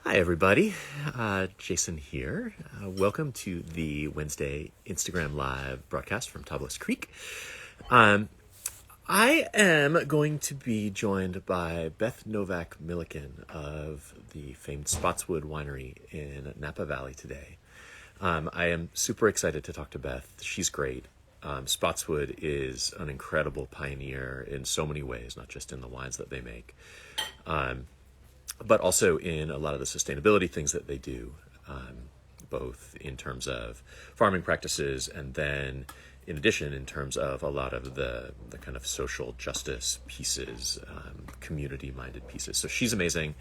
Hi, everybody. Jason here. Welcome to the Wednesday Instagram Live broadcast from Tablas Creek. I am going to be joined by Beth Novak Milliken of the famed Spotswood Winery in Napa Valley today. I am super excited to talk to Beth. She's great. Spotswood is an incredible pioneer in so many ways, not just in the wines that they make, but also in a lot of the sustainability things that they do, both in terms of farming practices and then in addition in terms of a lot of the kind of social justice pieces, community-minded pieces. So she's amazing.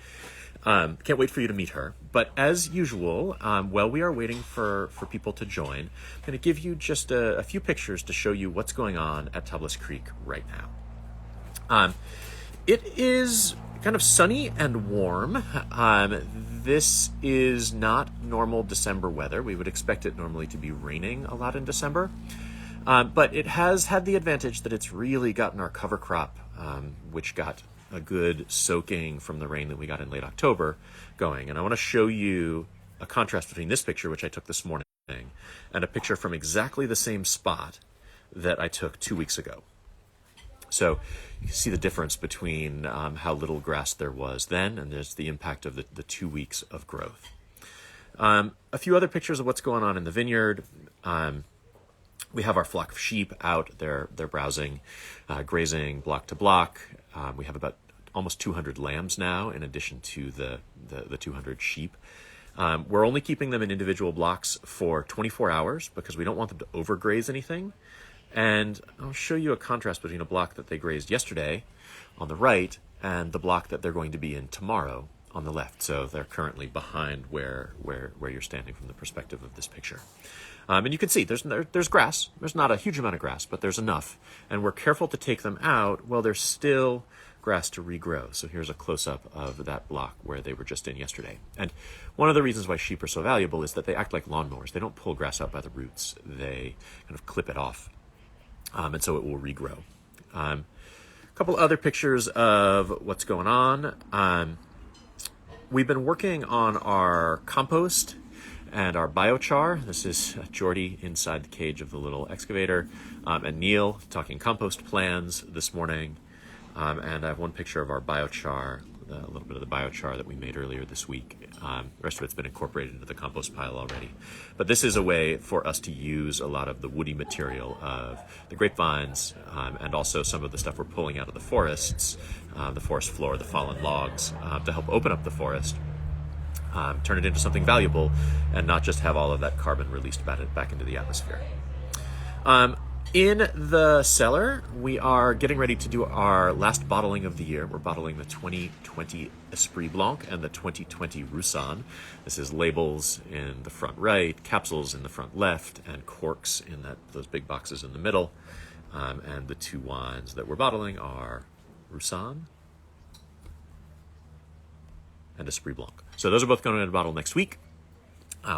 Can't wait for you to meet her. But as usual, while we are waiting for people to join, I'm going to give you just a few pictures to show you what's going on at Tablas Creek right now. It is kind of sunny and warm. This is not normal December weather. We would expect it normally to be raining a lot in December. But it has had the advantage that it's really gotten our cover crop, which got a good soaking from the rain that we got in late October, going. And I want to show you a contrast between this picture, which I took this morning, and a picture from exactly the same spot that I took 2 weeks ago. So you can see the difference between how little grass there was then, and there's the impact of the 2 weeks of growth. A few other pictures of what's going on in the vineyard. We have our flock of sheep out. They're browsing, grazing block to block. We have about almost 200 lambs now, in addition to the 200 sheep. We're only keeping them in individual blocks for 24 hours because we don't want them to overgraze anything. And I'll show you a contrast between a block that they grazed yesterday on the right and the block that they're going to be in tomorrow on the left. So they're currently behind where you're standing from the perspective of this picture. And you can see there's grass. There's not a huge amount of grass, but there's enough. And we're careful to take them out while there's still grass to regrow. So here's a close-up of that block where they were just in yesterday. And one of the reasons why sheep are so valuable is that they act like lawnmowers. They don't pull grass out by the roots. They kind of clip it off. And so it will regrow. A couple other pictures of what's going on. We've been working on our compost and our biochar. This is Jordy inside the cage of the little excavator, and Neil talking compost plans this morning. And I have one picture of our biochar, a little bit of the biochar that we made earlier this week. The rest of it's been incorporated into the compost pile already. But this is a way for us to use a lot of the woody material of the grapevines, and also some of the stuff we're pulling out of the forests, the forest floor, the fallen logs, to help open up the forest, turn it into something valuable, and not just have all of that carbon released back into the atmosphere. In the cellar, we are getting ready to do our last bottling of the year. We're bottling the 2020 Esprit Blanc and the 2020 Roussanne. This is labels in the front right, capsules in the front left, and corks in those big boxes in the middle. And the two wines that we're bottling are Roussanne and Esprit Blanc. So those are both going into bottle next week.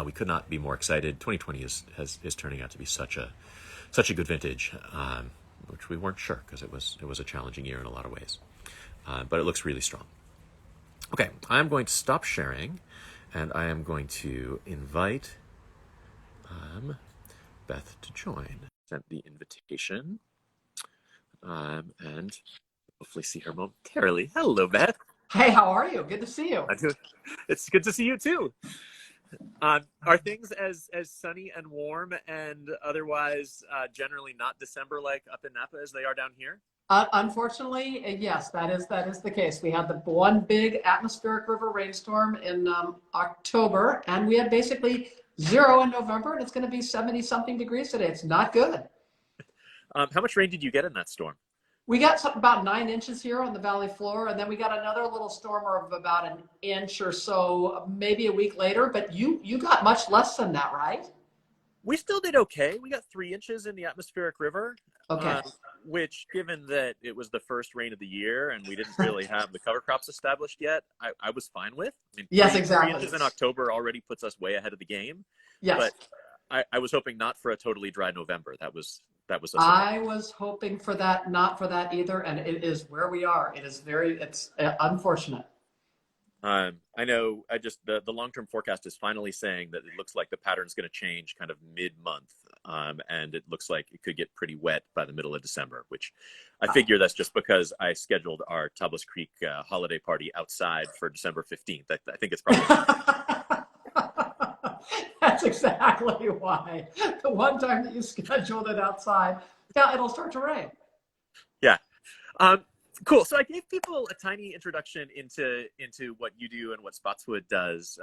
We could not be more excited. 2020 is turning out to be such a good vintage, which we weren't sure because it was a challenging year in a lot of ways. But it looks really strong. Okay, I'm going to stop sharing, and I am going to invite Beth to join. Sent the invitation, and hopefully see her momentarily. Hello, Beth. Hey, how are you? Good to see you. It's good to see you too. Are things as sunny and warm and otherwise generally not December-like up in Napa as they are down here? Unfortunately, yes, that is the case. We had the one big atmospheric river rainstorm in October, and we had basically 0 in November, and it's going to be 70-something degrees today. It's not good. How much rain did you get in that storm? We got about 9 inches here on the valley floor, and then we got another little storm of about an inch or so, maybe a week later. But you got much less than that, right? We still did okay. We got 3 inches in the atmospheric river, Okay. which, given that it was the first rain of the year and we didn't really have the cover crops established yet, I was fine with. I mean, Yes, three exactly. inches in October already puts us way ahead of the game. Yes. But I was hoping not for a totally dry November. That was I was hoping for that, not for that either, and it is where we are. It's unfortunate. I know the long-term forecast is finally saying that it looks like the pattern's going to change kind of mid-month. And it looks like it could get pretty wet by the middle of December, which I figure that's just because I scheduled our Tablas Creek holiday party outside for December 15th. I think it's probably. That's exactly why. The one time that you scheduled it outside, yeah, it'll start to rain. Yeah. Um, cool. So I gave people a tiny introduction into what you do and what Spotswood does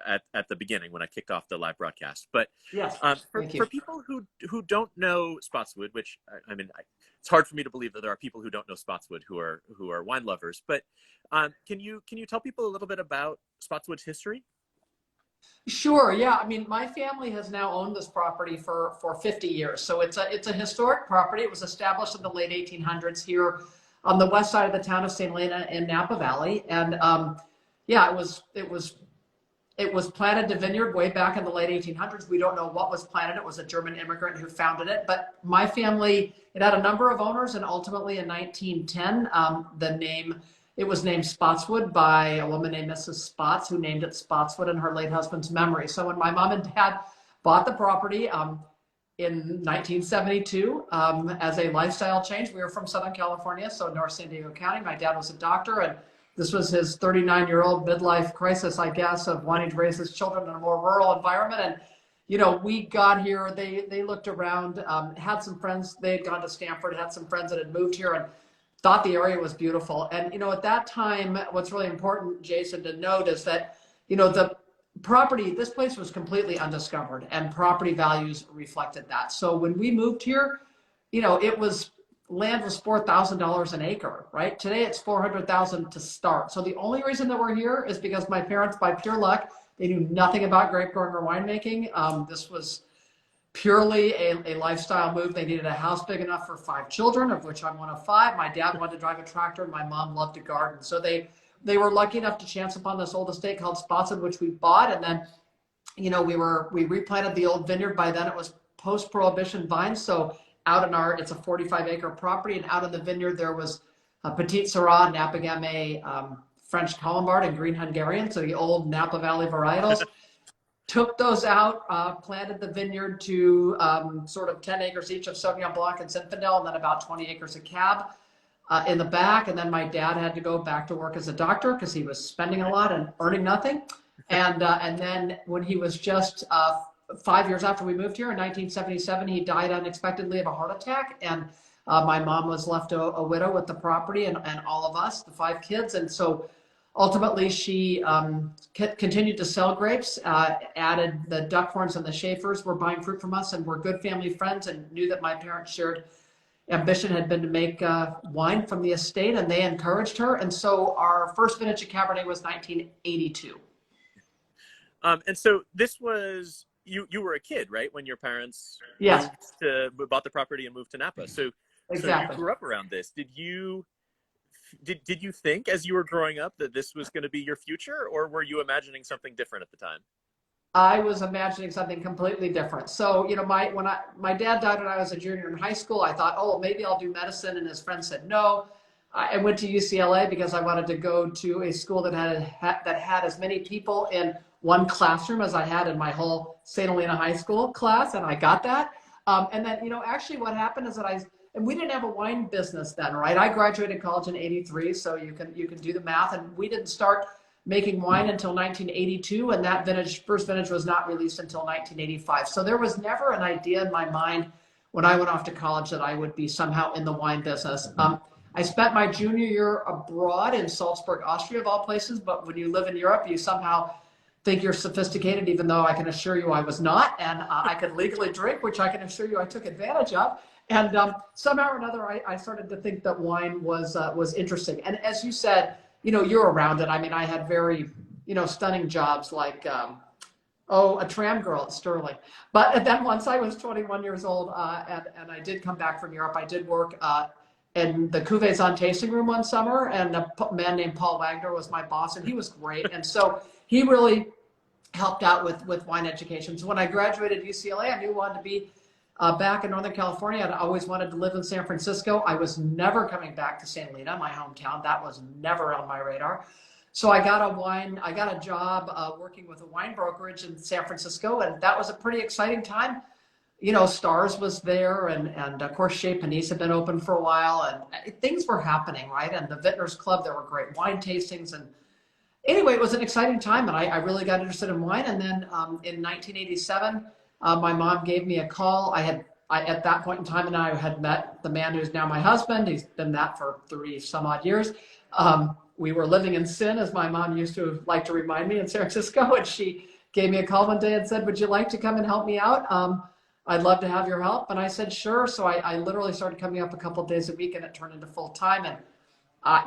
at the beginning when I kicked off the live broadcast. But Yes, thank you. for people who don't know Spotswood, which I mean, it's hard for me to believe that there are people who don't know Spotswood who are wine lovers. But can you tell people a little bit about Spotswood's history? Sure. Yeah. I mean, my family has now owned this property for 50 years. So it's a historic property. It was established in the late 1800s here on the west side of the town of St. Helena in Napa Valley. And yeah, it was planted to vineyard way back in the late 1800s. We don't know what was planted. It was a German immigrant who founded it. But my family, it had a number of owners, and ultimately in 1910, it was named Spotswood by a woman named Mrs. Spots, who named it Spotswood in her late husband's memory. So when my mom and dad bought the property in 1972 as a lifestyle change, we were from Southern California, so North San Diego County. My dad was a doctor, and this was his 39-year-old midlife crisis, I guess, of wanting to raise his children in a more rural environment. And you know, we got here, they looked around, had some friends, they had gone to Stanford, had some friends that had moved here, and thought the area was beautiful. And, you know, at that time, what's really important, Jason, to note is that, you know, the property, this place was completely undiscovered, and property values reflected that. So when we moved here, you know, land was $4,000 an acre, right? Today it's 400,000 to start. So the only reason that we're here is because my parents, by pure luck, they knew nothing about grape growing or winemaking. This was purely a lifestyle move. They needed a house big enough for 5 children, of which I'm one of 5. My dad wanted to drive a tractor, and my mom loved to garden. So they were lucky enough to chance upon this old estate called Spotswood, which we bought. And then, you know, we replanted the old vineyard. By then it was post-prohibition vines. So it's a 45-acre property, and out in the vineyard there was a Petit Syrah, Napa Gamay, French Colombard, and Green Hungarian. So the old Napa Valley varietals. Took those out, planted the vineyard to sort of 10 acres each of Sauvignon Blanc and Zinfandel, and then about 20 acres of Cab in the back. And then my dad had to go back to work as a doctor because he was spending a lot and earning nothing. And then when he was just 5 years after we moved here in 1977, he died unexpectedly of a heart attack. And my mom was left a widow with the property and all of us, the 5 kids. And so ultimately, she continued to sell grapes, added the Duckhorns and the Schaefers were buying fruit from us, and were good family friends, and knew that my parents' shared ambition had been to make wine from the estate, and they encouraged her. And so our first vintage of Cabernet was 1982. And so this was, you were a kid, right, when your parents Yes. bought the property and moved to Napa. So Exactly. you grew up around this. Did you think as you were growing up that this was going to be your future, or were you imagining something different at the time? I was imagining something completely different. So, you know, my dad died when I was a junior in high school. I thought, oh, maybe I'll do medicine. And his friend said no. I went to UCLA because I wanted to go to a school that had as many people in one classroom as I had in my whole St. Helena High School class. And I got that. And then, you know, actually what happened is that and we didn't have a wine business then, right? I graduated college in 83, so you can do the math. And we didn't start making wine until 1982, and that first vintage was not released until 1985. So there was never an idea in my mind when I went off to college that I would be somehow in the wine business. I spent my junior year abroad in Salzburg, Austria, of all places, but when you live in Europe, you somehow think you're sophisticated, even though I can assure you I was not. And I could legally drink, which I can assure you I took advantage of. And somehow or another, I started to think that wine was interesting. And as you said, you know, you're around it. I mean, I had very, you know, stunning jobs like, a tram girl at Sterling. But then once I was 21 years old and I did come back from Europe, I did work in the Cuvées on tasting room one summer. And a man named Paul Wagner was my boss, and he was great. And so he really helped out with wine education. So when I graduated UCLA, I knew I wanted to be back in Northern California. I'd always wanted to live in San Francisco. I was never coming back to St. Helena, my hometown. That was never on my radar. So I got a job working with a wine brokerage in San Francisco, and that was a pretty exciting time. You know, Stars was there, and of course Chez Panisse had been open for a while, and things were happening, right? And the Vintners Club, there were great wine tastings, and anyway, it was an exciting time, and I really got interested in wine. And then in 1987, my mom gave me a call. At that point in time, and I had met the man who's now my husband. He's been that for 30 some odd years. We were living in sin, as my mom used to like to remind me, in San Francisco. And she gave me a call one day and said, "Would you like to come and help me out? I'd love to have your help." And I said, "Sure." So I literally started coming up a couple of days a week, and it turned into full time. And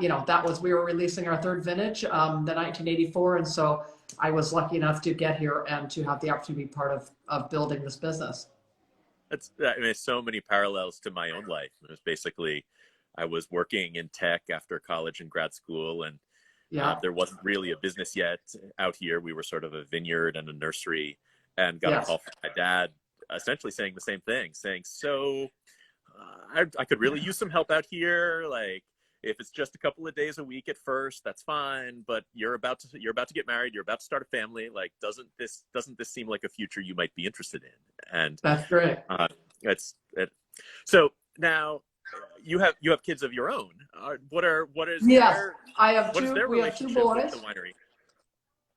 you know, we were releasing our third vintage, the 1984. And so I was lucky enough to get here and to have the opportunity to be part of building this business. I mean, so many parallels to my own life. It was basically, I was working in tech after college and grad school, and there wasn't really a business yet out here. We were sort of a vineyard and a nursery, and got a call from my dad, essentially saying the same thing, saying, "So I could really use some help out here. Like, if it's just a couple of days a week at first, that's fine. But you're about to get married. You're about to start a family. Like, doesn't this seem like a future you might be interested in?" And that's great. So now you have kids of your own. What is Yes, their I have what is two. their We have two relationship with boys. the winery?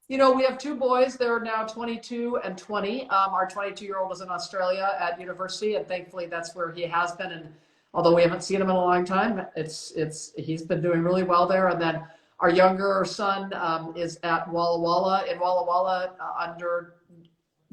You know, we have two boys. They're now 22 and 20. Our 22-year-old is in Australia at university, and thankfully that's where he has been. And although we haven't seen him in a long time, he's been doing really well there. And then our younger son is at Walla Walla under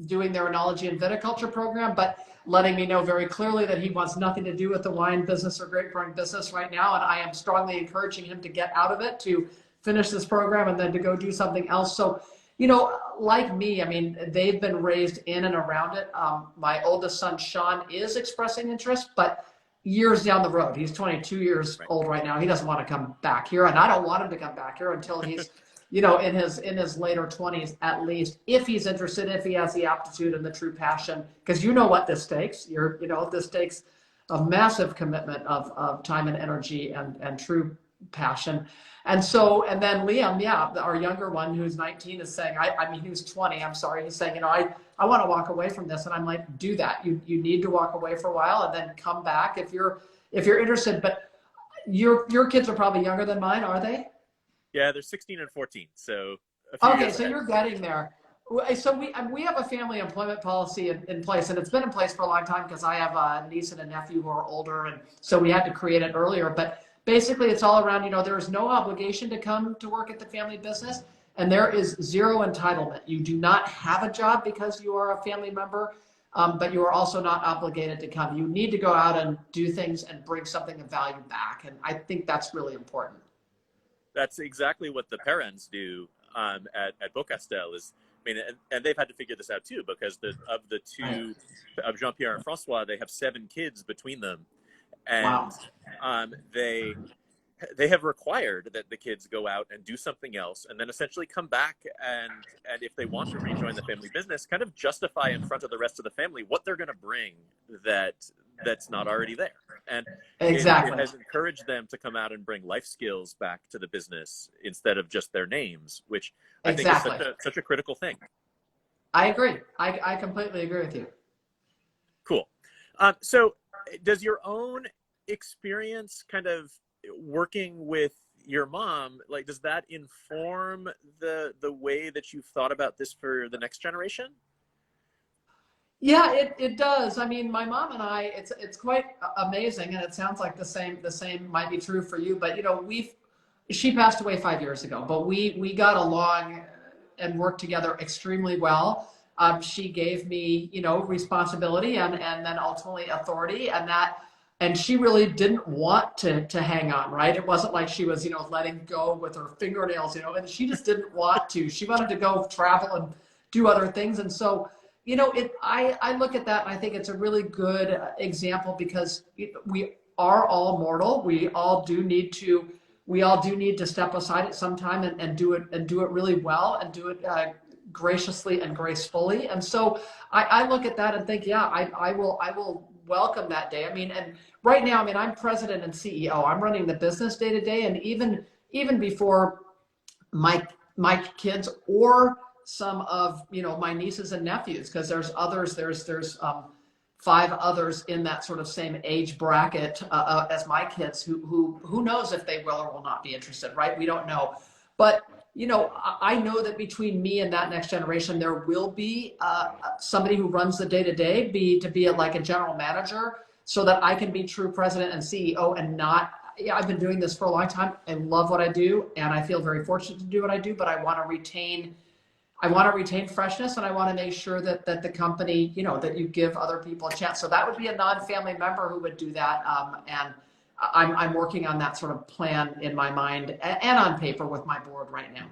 doing their enology and viticulture program, but letting me know very clearly that he wants nothing to do with the wine business or grape growing business right now. And I am strongly encouraging him to get out of it, to finish this program and then to go do something else. So, you know, like me, I mean, they've been raised in and around it. My oldest son, Sean, is expressing interest, but years down the road, he's 22 years old right now. He doesn't want to come back here, and I don't want him to come back here until he's you know, in his later 20s at least, if he's interested, if he has the aptitude and the true passion, because you know what this takes. This takes a massive commitment of time and energy and true passion. And then Liam, our younger one, who's 19, is saying, I mean, who's 20, I'm sorry, he's saying, you know, I want to walk away from this. And I'm like, do that. You need to walk away for a while and then come back if you're interested. But your kids are probably younger than mine, are they? Yeah, they're 16 and 14. So okay, so you're getting there. So we have a family employment policy in place, and it's been in place for a long time because I have a niece and a nephew who are older, and so we had to create it earlier. But basically, it's all around, you know, there is no obligation to come to work at the family business, and there is zero entitlement. You do not have a job because you are a family member, but you are also not obligated to come. You need to go out and do things and bring something of value back, and I think that's really important. That's exactly what the parents do at Beaucastel. And they've had to figure this out too, because of the two, of Jean-Pierre and Francois, they have 7 kids between them, and wow. They have required that the kids go out and do something else, and then essentially come back and if they want to rejoin the family business, kind of justify in front of the rest of the family what they're going to bring that's not already there. And exactly. It has encouraged them to come out and bring life skills back to the business instead of just their names, which I think is such a critical thing. I agree. I completely agree with you. Cool. So does your own experience kind of working with your mom, like, does that inform the way that you've thought about this for the next generation? Yeah, it does. I mean, my mom and I, it's quite amazing, and it sounds like the same might be true for you. But you know, she passed away 5 years ago, but we got along and worked together extremely well. She gave me, you know, responsibility and then ultimately authority, and she really didn't want to hang on, right? It wasn't like she was, you know, letting go with her fingernails, you know, and she just didn't want to. She wanted to go travel and do other things, and so. You know, I look at that and I think it's a really good example, because we are all mortal. We all do need to step aside at some time and do it really well, and do it graciously and gracefully. And so I look at that and think, yeah, I will welcome that day. I mean, and right now, I mean, I'm president and CEO. I'm running the business day to day, and even before my my kids or some of my nieces and nephews, because there's others. There's 5 others in that sort of same age bracket as my kids who knows if they will or will not be interested, right? We don't know. But I know that between me and that next generation, there will be somebody who runs the day-to-day, to be like a general manager, so that I can be true president and CEO and not. Yeah, I've been doing this for a long time. I love what I do, and I feel very fortunate to do what I do, but I want to retain freshness, and I want to make sure that the company, that you give other people a chance. So that would be a non-family member who would do that. And I'm working on that sort of plan in my mind and on paper with my board right now.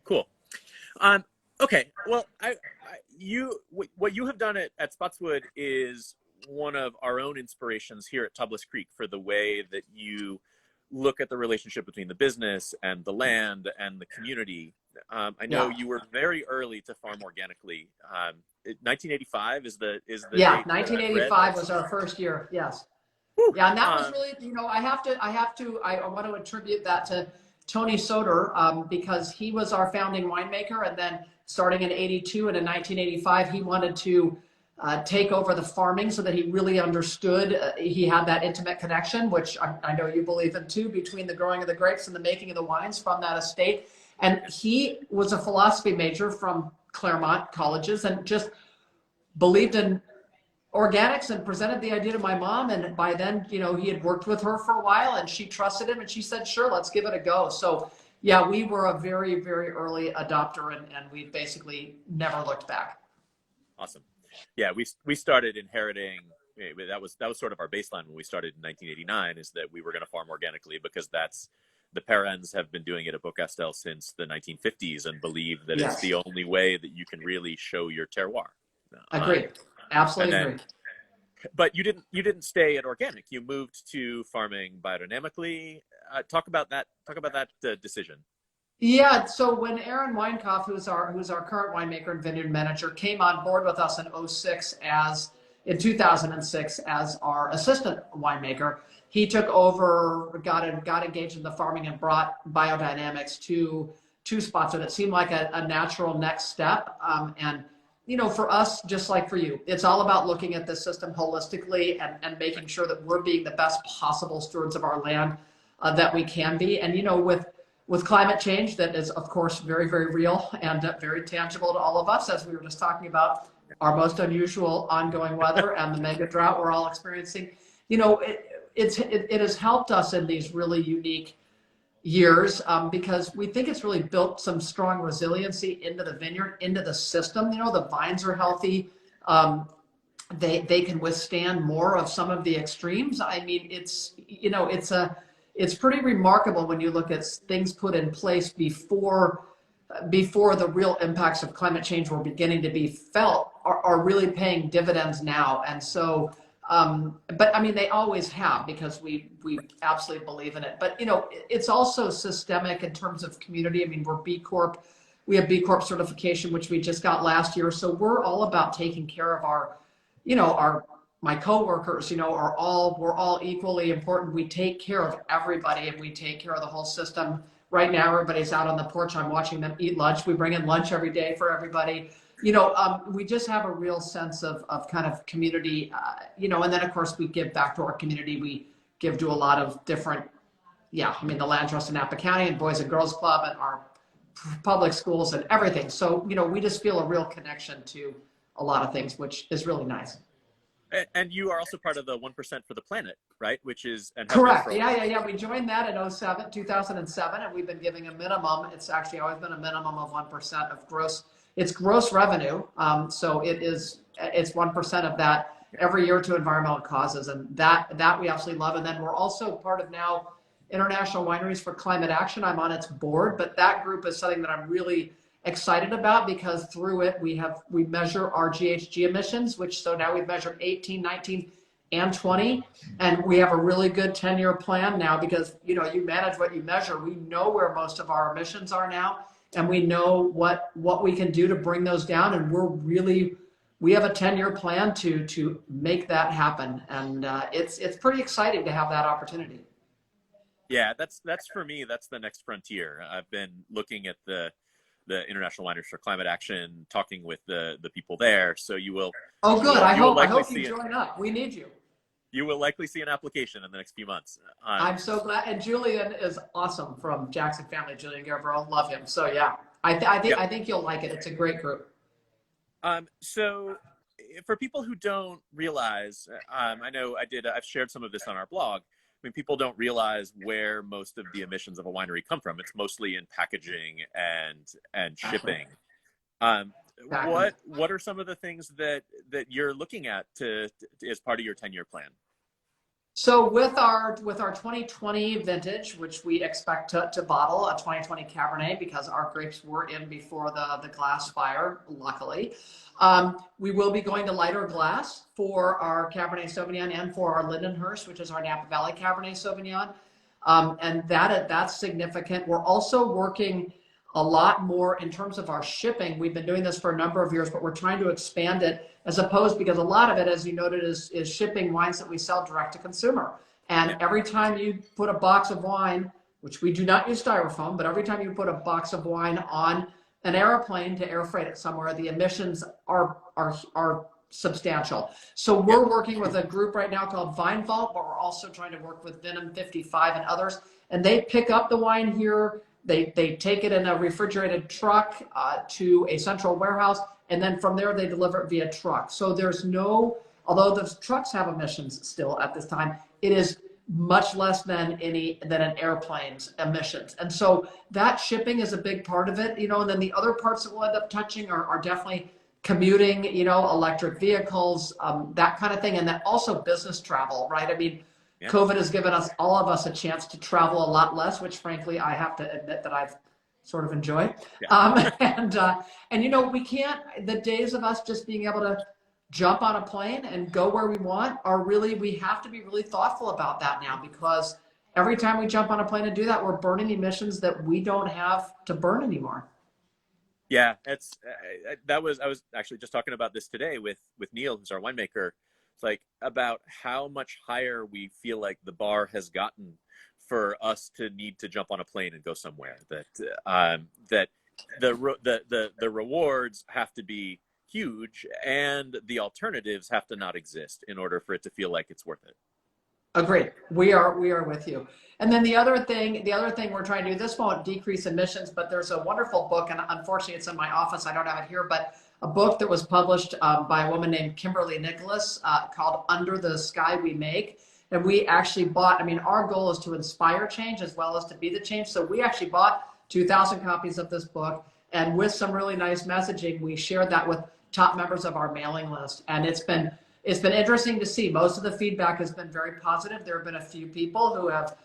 Cool. Okay. Well, what you have done at Spotswood is one of our own inspirations here at Tablas Creek for the way that you look at the relationship between the business and the land and the community. I know you were very early to farm organically. 1985 is the yeah, date 1985 was our first year. Yes. Whew. Yeah, and that was really, I want to attribute that to Tony Soder, because he was our founding winemaker, and then starting in 82 and in 1985, he wanted to take over the farming so that he really understood. He had that intimate connection, which I know you believe in too, between the growing of the grapes and the making of the wines from that estate. And he was a philosophy major from Claremont colleges and just believed in organics and presented the idea to my mom. And by then, he had worked with her for a while and she trusted him and she said, sure, let's give it a go. So yeah, we were a very, very early adopter, and we basically never looked back. Awesome. Yeah, we started inheriting. That was sort of our baseline when we started in 1989, is that we were going to farm organically, because the parents have been doing it at Beaucastel since the 1950s and believe that it's the only way that you can really show your terroir. Agreed. Absolutely agree. But you didn't stay at organic. You moved to farming biodynamically. Talk about that decision. Yeah, so when Aaron Weinkauf, who's our current winemaker and vineyard manager, came on board with us in 2006 as our assistant winemaker, he took over, got engaged in the farming, and brought biodynamics to Spotswood. It seemed like a natural next step. And for us, just like for you, it's all about looking at the system holistically and making sure that we're being the best possible stewards of our land that we can be. And with climate change, that is, of course, very, very real and very tangible to all of us, as we were just talking about our most unusual ongoing weather and the mega drought we're all experiencing. It has helped us in these really unique years, because we think it's really built some strong resiliency into the vineyard, into the system. The vines are healthy. They can withstand more of some of the extremes. I mean, it's pretty remarkable when you look at things put in place before the real impacts of climate change were beginning to be felt are really paying dividends now. And so, but I mean, they always have, because we absolutely believe in it. But, it's also systemic in terms of community. I mean, we're B Corp. We have B Corp certification, which we just got last year. So we're all about taking care of my coworkers, we're all equally important. We take care of everybody, and we take care of the whole system. Right now, everybody's out on the porch. I'm watching them eat lunch. We bring in lunch every day for everybody. We just have a real sense of kind of community, and then of course we give back to our community. We give to a lot of different, the Land Trust in Napa County and Boys and Girls Club and our public schools and everything. So, we just feel a real connection to a lot of things, which is really nice. And you are also part of the 1% for the Planet, right? Which is correct. Yeah. We joined that in 2007, and we've been giving a minimum. It's actually always been a minimum of 1% of gross. It's gross revenue. So it's 1% of that every year to environmental causes, and that we absolutely love. And then we're also part of now International Wineries for Climate Action. I'm on its board, but that group is something that I'm really excited about, because through it we measure our GHG emissions, so now we've measured 18, 19, and 20, and we have a really good 10-year plan now, because you manage what you measure. We know where most of our emissions are now, and we know what we can do to bring those down, and we have a 10-year plan to make that happen, and it's pretty exciting to have that opportunity. Yeah, that's for me. That's the next frontier. I've been looking at the International Wineries for Climate Action, talking with the people there. So Oh, good. I you will likely hope you see it. join up. We need you. You will likely see an application in the next few months. I'm so glad. And Julian is awesome from Jackson Family. Julian Gavril, love him. So yeah, Yeah. I think you'll like it. It's a great group. So for people who don't realize, I know I've shared some of this on our blog. I mean, people don't realize where most of the emissions of a winery come from. It's mostly in packaging and shipping. Exactly. What are some of the things that you're looking at to as part of your 10-year plan? So with our 2020 vintage, which we expect to bottle a 2020 Cabernet because our grapes were in before the glass fire, luckily. We will be going to lighter glass for our Cabernet Sauvignon and for our Lindenhurst, which is our Napa Valley Cabernet Sauvignon. And that's significant. We're also working a lot more in terms of our shipping. We've been doing this for a number of years, but we're trying to expand it as opposed, because a lot of it, as you noted, is shipping wines that we sell direct to consumer. And every time you put a box of wine, which we do not use styrofoam, but every time you put a box of wine on an airplane to air freight it somewhere, the emissions are substantial. So we're working with a group right now called Vine Vault, but we're also trying to work with Venom 55 and others. And they pick up the wine here. They take it in a refrigerated truck to a central warehouse, and then from there they deliver it via truck. So there's although the trucks have emissions still at this time, it is much less than an airplane's emissions. And so that shipping is a big part of it, and then the other parts that we'll end up touching are definitely commuting, electric vehicles, that kind of thing. And then also business travel, right? I mean, COVID has given all of us a chance to travel a lot less, which frankly, I have to admit that I've sort of enjoyed. And we can't, the days of us just being able to jump on a plane and go where we want we have to be really thoughtful about that now, because every time we jump on a plane and do that, we're burning emissions that we don't have to burn anymore. Yeah, I was actually just talking about this today with Neil, who's our winemaker. It's like about how much higher we feel like the bar has gotten for us to need to jump on a plane and go somewhere. That the rewards have to be huge and the alternatives have to not exist in order for it to feel like it's worth it. Agreed. We are with you. And then the other thing we're trying to do, this won't decrease emissions, but there's a wonderful book, and unfortunately it's in my office, I don't have it here, but a book that was published by a woman named Kimberly Nicholas called Under the Sky We Make. And we actually bought, our goal is to inspire change as well as to be the change. So we actually bought 2,000 copies of this book, and with some really nice messaging, we shared that with top members of our mailing list. And it's been interesting to see. Most of the feedback has been very positive. There have been a few people who have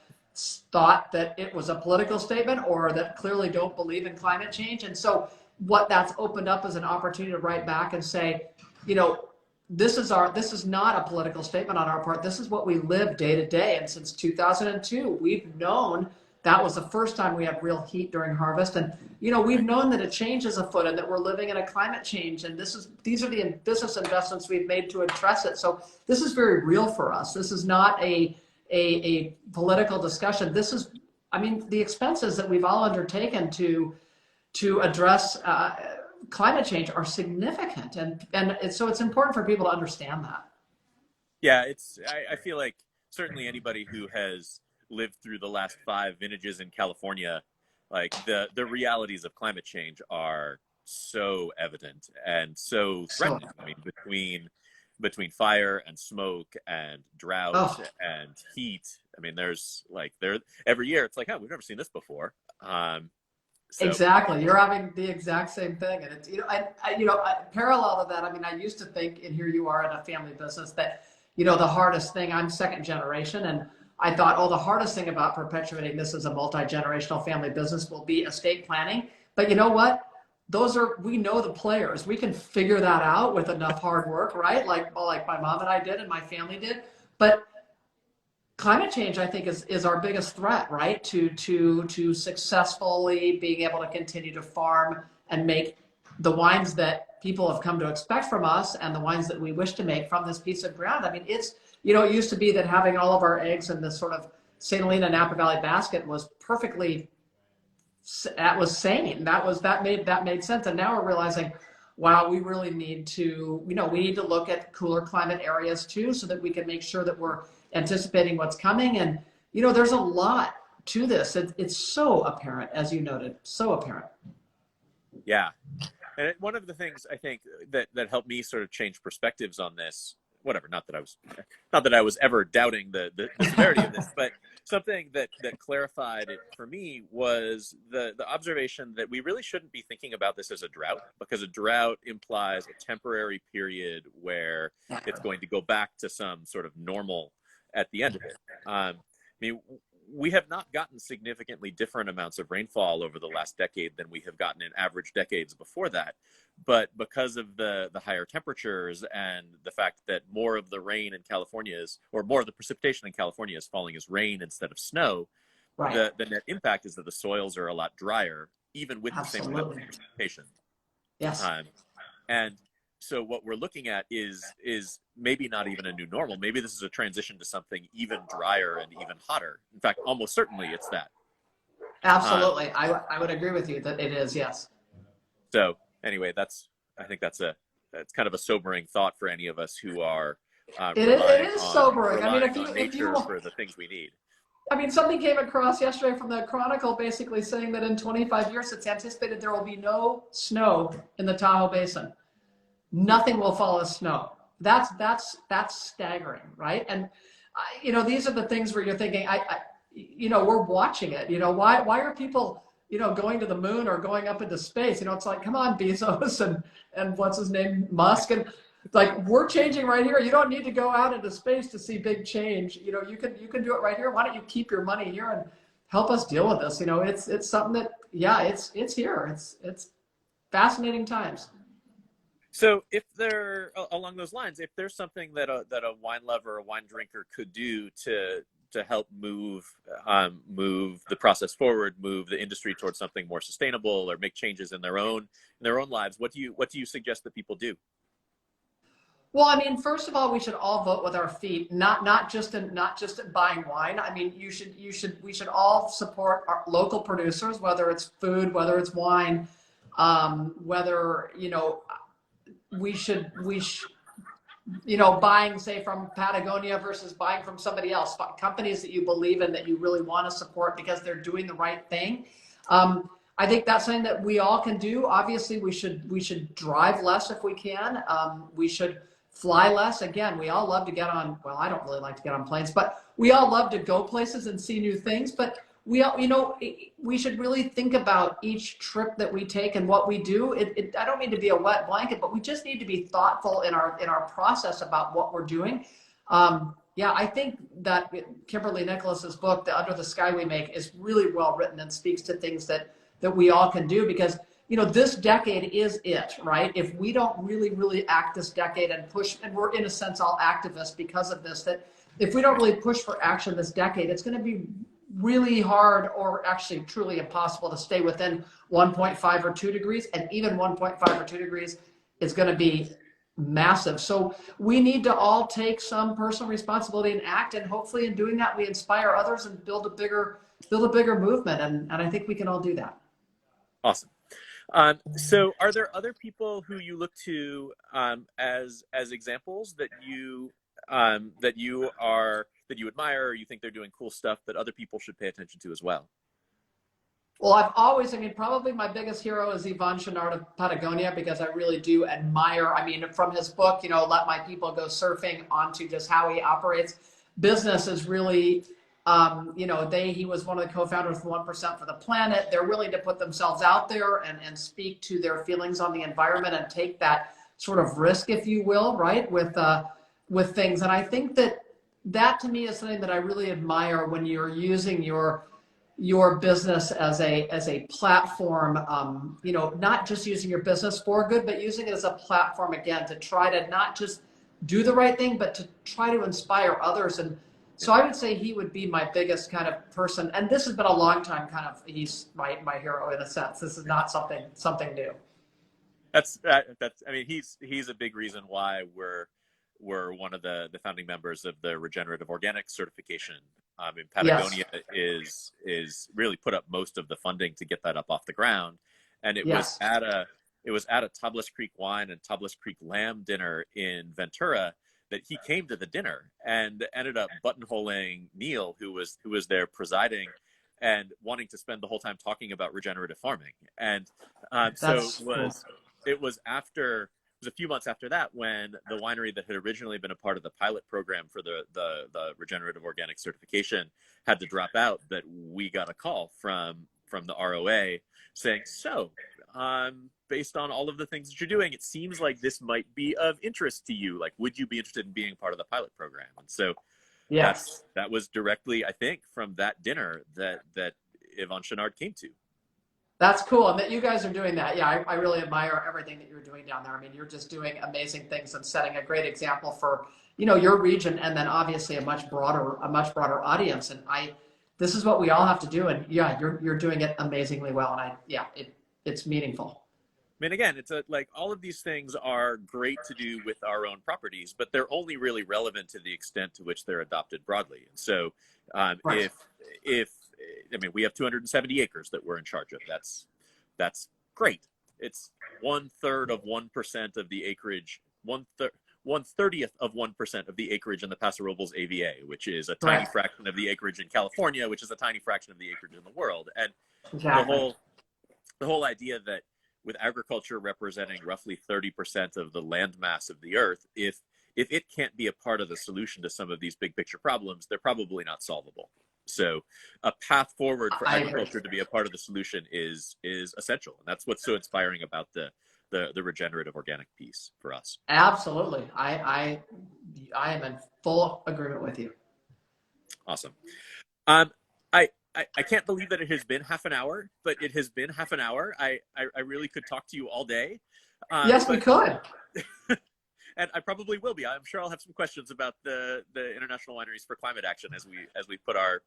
thought that it was a political statement or that clearly don't believe in climate change. And so what that's opened up is an opportunity to write back and say, this is not a political statement on our part. This is what we live day to day. And since 2002, we've known that was the first time we had real heat during harvest. And, we've known that a change is afoot and that we're living in a climate change. And these are the business investments we've made to address it. So this is very real for us. This is not a political discussion. This is, the expenses that we've all undertaken to address climate change are significant. And so it's important for people to understand that. Yeah, I feel like certainly anybody who has lived through the last 5 vintages in California, like the realities of climate change are so evident and so threatening. Between fire and smoke and drought and heat. There's every year it's like, we've never seen this before. Exactly. You're having the exact same thing. And it's, parallel to that, I used to think, and here you are in a family business, that, the hardest thing, I'm second generation, and I thought, the hardest thing about perpetuating this as a multi-generational family business will be estate planning. But you know what? We know the players. We can figure that out with enough hard work, right? Like my mom and I did and my family did. But climate change, I think, is our biggest threat, right? To successfully being able to continue to farm and make the wines that people have come to expect from us and the wines that we wish to make from this piece of ground. It used to be that having all of our eggs in this sort of St. Helena and Napa Valley basket was perfectly, that was sane. That made sense. And now we're realizing, wow, we really need to, we need to look at cooler climate areas too, so that we can make sure that we're anticipating what's coming. And, there's a lot to this. It's so apparent, as you noted, so apparent. Yeah. And one of the things I think that helped me sort of change perspectives on this, whatever, not that I was ever doubting the severity of this, but something that clarified it for me was the observation that we really shouldn't be thinking about this as a drought, because a drought implies a temporary period where it's going to go back to some sort of normal at the end of it. I mean, we have not gotten significantly different amounts of rainfall over the last decade than we have gotten in average decades before that. But because of the higher temperatures and the fact that more of the rain in California or more of the precipitation in California is falling as rain instead of snow, Right. the net impact is that the soils are a lot drier, even with Absolutely. the same amount of precipitation. Yes. And so what we're looking at is maybe not even a new normal. Maybe this is a transition to something even drier and even hotter. In fact, almost certainly it's that. Absolutely. I would agree with you that it is, yes. So anyway, I think that's kind of a sobering thought for any of us who are It is sobering. I mean, if you for the things we need. I mean, something came across yesterday from the Chronicle basically saying that in 25 years, it's anticipated there will be no snow in the Tahoe Basin. Nothing will fall as snow. That's staggering, right? And these are the things where you're thinking, we're watching it. Why are people, going to the moon or going up into space? It's like, come on, Bezos and what's his name, Musk, and like, we're changing right here. You don't need to go out into space to see big change. You can do it right here. Why don't you keep your money here and help us deal with this? It's something that, yeah, it's here. It's fascinating times. So if along those lines, if there's something that a wine lover or a wine drinker could do to help move the process forward, move the industry towards something more sustainable, or make changes in their own lives, what do you suggest that people do? Well, I mean, first of all, we should all vote with our feet, not just in buying wine. I mean, we should all support our local producers, whether it's food, whether it's wine, whether we should buying, say, from Patagonia versus buying from somebody else, companies that you believe in, that you really want to support because they're doing the right thing. I think that's something that we all can do. Obviously, we should drive less if we can. We should fly less. Again, we all love to get on, well, I don't really like to get on planes, but we all love to go places and see new things. But we all, we should really think about each trip that we take and what we do. I don't mean to be a wet blanket, but we just need to be thoughtful in our process about what we're doing. Yeah, I think that Kimberly Nicholas's book, The Under the Sky We Make, is really well written and speaks to things that we all can do, because this decade is it, right? If we don't really act this decade and push, and we're in a sense all activists because of this, that if we don't really push for action this decade, it's going to be really hard, or actually truly impossible, to stay within 1.5 or 2 degrees, and even 1.5 or 2 degrees is going to be massive. So we need to all take some personal responsibility and act, and hopefully in doing that we inspire others and build a bigger movement, and I think we can all do that. Awesome. So are there other people who you look to as examples that you admire, or you think they're doing cool stuff that other people should pay attention to as well? Well, probably my biggest hero is Yvon Chouinard of Patagonia, because I really do admire, from his book, Let My People Go Surfing, onto just how he operates. Business is really, he was one of the co-founders of 1% for the Planet. They're willing to put themselves out there and speak to their feelings on the environment and take that sort of risk, if you will, right, with things. And I think that to me is something that I really admire, when you're using your business as a platform, not just using your business for good, but using it as a platform, again, to try to not just do the right thing, but to try to inspire others. And so I would say he would be my biggest kind of person. And this has been a long time he's my hero in a sense. This is not something new. That's he's a big reason why we're one of the founding members of the regenerative organic certification In Yes. Patagonia is really put up most of the funding to get that up off the ground, and Yes. it was at a Tablas Creek wine and Tablas Creek lamb dinner in Ventura that he came to the dinner and ended up buttonholing Neil, who was there presiding, and wanting to spend the whole time talking about regenerative farming. And so That's cool. it was a few months after that when the winery that had originally been a part of the pilot program for the regenerative organic certification had to drop out, that we got a call from the ROA saying, so based on all of the things that you're doing, it seems like this might be of interest to you. Like, would you be interested in being part of the pilot program? And so Yes. that was directly, I think, from that dinner that Yvon Chouinard came to. That's cool. And that you guys are doing that. Yeah, I really admire everything that you're doing down there. I mean, you're just doing amazing things and setting a great example for, your region, and then obviously a much broader audience. And this is what we all have to do. And yeah, you're doing it amazingly well. And it's meaningful. I mean, again, it's like all of these things are great to do with our own properties, but they're only really relevant to the extent to which they're adopted broadly. And so, Right. if I mean, we have 270 acres that we're in charge of. That's great. It's 1/3 of 1% of the acreage. 1/30th of 1% of the acreage in the Paso Robles AVA, which is a tiny Right. fraction of the acreage in California, which is a tiny fraction of the acreage in the world. And Exactly. the whole idea that with agriculture representing roughly 30% of the land mass of the earth, if it can't be a part of the solution to some of these big picture problems, they're probably not solvable. So a path forward for I agree. agriculture to be a part of the solution is essential. And that's what's so inspiring about the regenerative organic piece for us. Absolutely. I am in full agreement with you. Awesome. Um, I can't believe that it has been half an hour, but it has been half an hour. I really could talk to you all day. Yes, we could. And I probably will be. I'm sure I'll have some questions about the International Wineries for Climate Action as we put our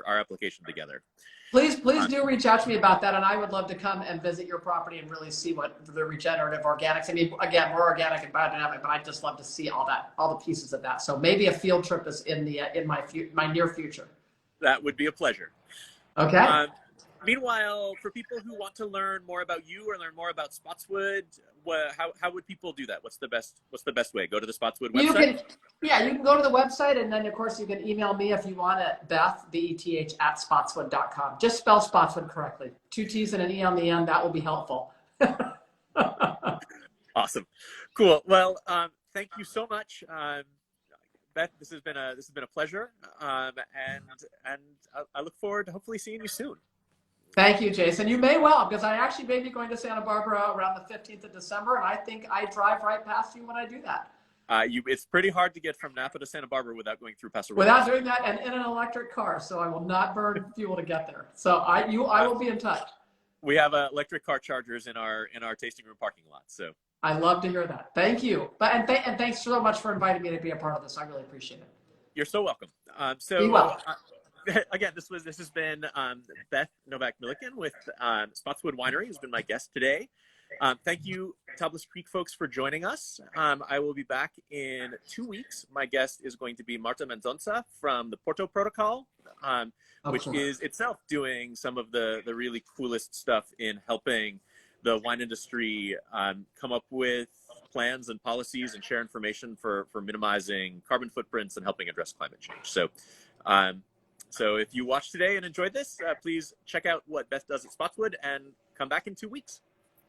application together. Please do reach out to me about that, and I would love to come and visit your property and really see what the regenerative organics. I mean, again, we're organic and biodynamic, but I'd just love to see all the pieces of that. So maybe a field trip is in my near future. That would be a pleasure. Okay. Meanwhile, for people who want to learn more about you or learn more about Spotswood, how would people do that? What's the best way? Go to the Spotswood website? You can go to the website, and then of course you can email me if you want at Beth, BETH at spotswood.com. Just spell Spotswood correctly. 2 T's and an E on the end. That will be helpful. Awesome. Cool. Well, thank you so much. Beth, this has been a pleasure. And I look forward to hopefully seeing you soon. Thank you, Jason. You may well, because I actually may be going to Santa Barbara around the 15th of December, and I think I drive right past you when I do that. It's pretty hard to get from Napa to Santa Barbara without going through Paso Robles. Without doing that, and in an electric car, so I will not burn fuel to get there. So I will be in touch. We have electric car chargers in our tasting room parking lot. So I love to hear that. Thank you. And thanks so much for inviting me to be a part of this. I really appreciate it. You're so welcome. Be well. Again, this has been Beth Novak Milliken with Spotswood Winery, who's been my guest today. Thank you, Tablas Creek folks, for joining us. I will be back in 2 weeks. My guest is going to be Marta Mendonça from the Porto Protocol, which is itself doing some of the really coolest stuff in helping the wine industry come up with plans and policies and share information for minimizing carbon footprints and helping address climate change. So if you watched today and enjoyed this, please check out what Beth does at Spotswood and come back in 2 weeks.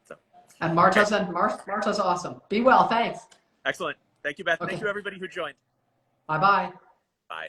So, and Marta's awesome. Be well. Thanks. Excellent. Thank you, Beth. Okay. Thank you, everybody who joined. Bye-bye. Bye.